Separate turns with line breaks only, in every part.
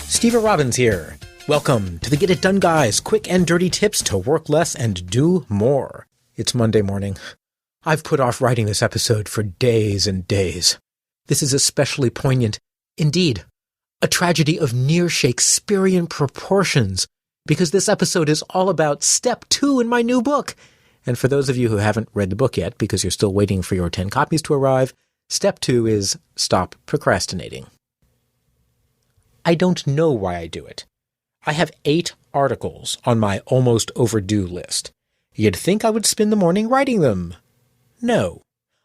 Steve Robbins here. Welcome to the Get It Done Guys, quick and dirty tips to work less and do more. It's Monday morning. I've put off writing this episode for days and days. This is especially poignant, indeed, a tragedy of near Shakespearean proportions, because this episode is all about step 2 in my new book. And for those of you who haven't read the book yet, because you're still waiting for your 10 copies to arrive, step 2 is stop procrastinating. I don't know why I do it. I have 8 articles on my almost overdue list. You'd think I would spend the morning writing them. No.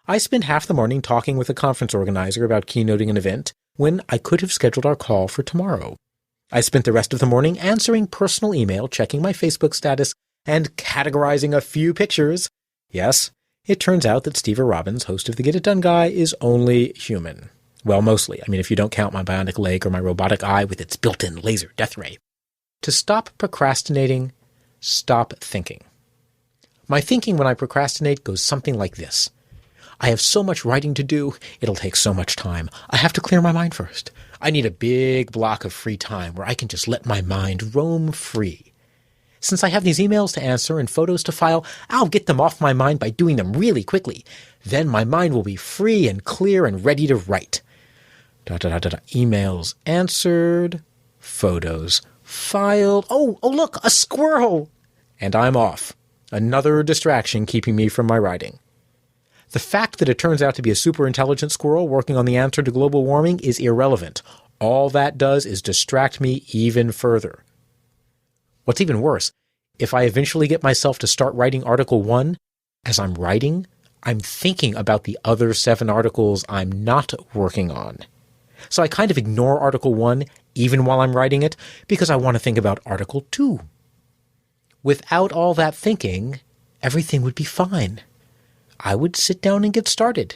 I spend half the morning talking with a conference organizer about keynoting an event when I could have scheduled our call for tomorrow. I spent the rest of the morning answering personal email, checking my Facebook status, and categorizing a few pictures. Yes, it turns out that Steve Robbins, host of the Get It Done Guy, is only human. Well, mostly. I mean, if you don't count my bionic leg or my robotic eye with its built-in laser death ray. To stop procrastinating, stop thinking. My thinking when I procrastinate goes something like this. I have so much writing to do, it'll take so much time. I have to clear my mind first. I need a big block of free time where I can just let my mind roam free. Since I have these emails to answer and photos to file, I'll get them off my mind by doing them really quickly. Then my mind will be free and clear and ready to write. Emails answered, photos filed. Oh, look, a squirrel! And I'm off. Another distraction keeping me from my writing. The fact that it turns out to be a super intelligent squirrel working on the answer to global warming is irrelevant. All that does is distract me even further. What's even worse, if I eventually get myself to start writing Article 1, as I'm writing, I'm thinking about the other 7 articles I'm not working on. So I kind of ignore Article 1 even while I'm writing it because I want to think about Article 2. Without all that thinking, everything would be fine. I would sit down and get started.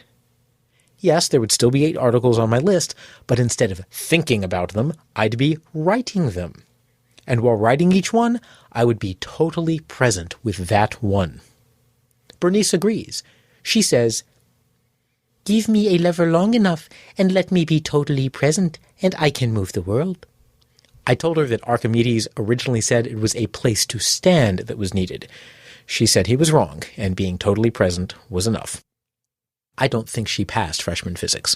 Yes, there would still be 8 articles on my list, but instead of thinking about them, I'd be writing them. And while writing each one, I would be totally present with that one. Bernice agrees. She says, "Give me a lever long enough and let me be totally present, and I can move the world." I told her that Archimedes originally said it was a place to stand that was needed. She said he was wrong, and being totally present was enough. I don't think she passed freshman physics.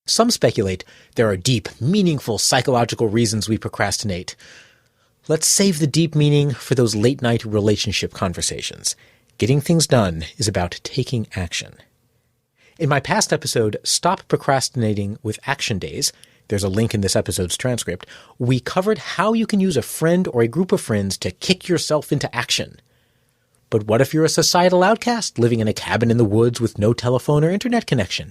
Some speculate there are deep, meaningful psychological reasons we procrastinate. Let's save the deep meaning for those late-night relationship conversations. Getting things done is about taking action. In my past episode, Stop Procrastinating with Action Days, there's a link in this episode's transcript, we covered how you can use a friend or a group of friends to kick yourself into action. But what if you're a societal outcast living in a cabin in the woods with no telephone or internet connection?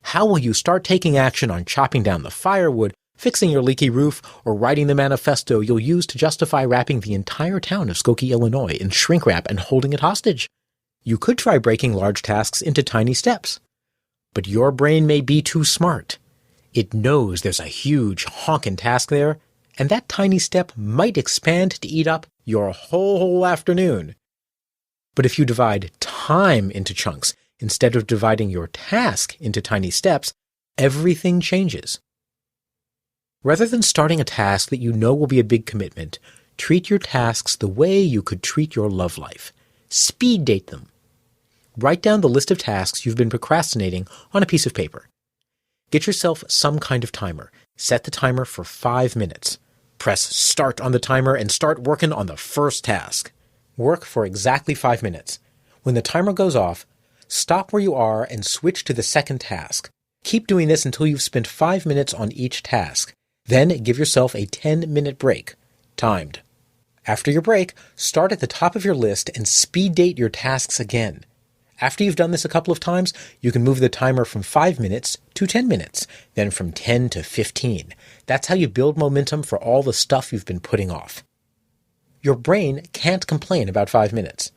How will you start taking action on chopping down the firewood, fixing your leaky roof, or writing the manifesto you'll use to justify wrapping the entire town of Skokie, Illinois in shrink wrap and holding it hostage? You could try breaking large tasks into tiny steps. But your brain may be too smart. It knows there's a huge honkin' task there, and that tiny step might expand to eat up your whole afternoon. But if you divide time into chunks instead of dividing your task into tiny steps, everything changes. Rather than starting a task that you know will be a big commitment, treat your tasks the way you could treat your love life. Speed date them. Write down the list of tasks you've been procrastinating on a piece of paper. Get yourself some kind of timer. Set the timer for 5 minutes. Press start on the timer and start working on the first task. Work for exactly 5 minutes. When the timer goes off, stop where you are and switch to the second task. Keep doing this until you've spent 5 minutes on each task. Then give yourself a 10-minute break. Timed. After your break, start at the top of your list and speed date your tasks again. After you've done this a couple of times, you can move the timer from 5 minutes to 10 minutes, then from 10 to 15. That's how you build momentum for all the stuff you've been putting off. Your brain can't complain about 5 minutes.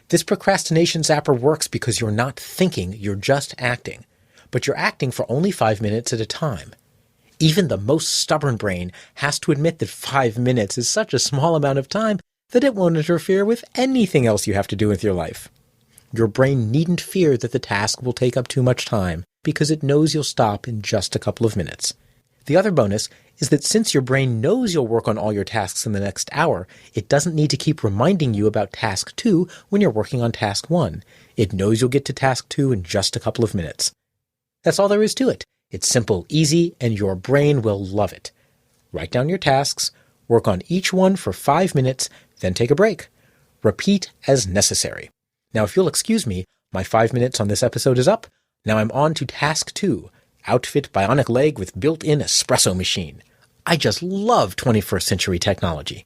This procrastination zapper works because you're not thinking, you're just acting. But you're acting for only 5 minutes at a time. Even the most stubborn brain has to admit that 5 minutes is such a small amount of time that it won't interfere with anything else you have to do with your life. Your brain needn't fear that the task will take up too much time because it knows you'll stop in just a couple of minutes. The other bonus is that since your brain knows you'll work on all your tasks in the next hour, it doesn't need to keep reminding you about task 2 when you're working on task 1. It knows you'll get to task 2 in just a couple of minutes. That's all there is to it. It's simple, easy, and your brain will love it. Write down your tasks, work on each one for 5 minutes, then take a break. Repeat as necessary. Now, if you'll excuse me, my 5 minutes on this episode is up. Now I'm on to task 2. Outfit bionic leg with built-in espresso machine. I just love 21st century technology.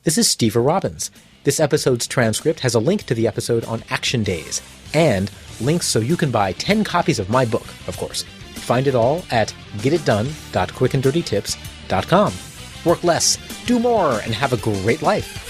This is Steve Robbins. This episode's transcript has a link to the episode on Action Days, and links so you can buy 10 copies of my book, of course. Find it all at getitdone.quickanddirtytips.com. Work less, do more, and have a great life.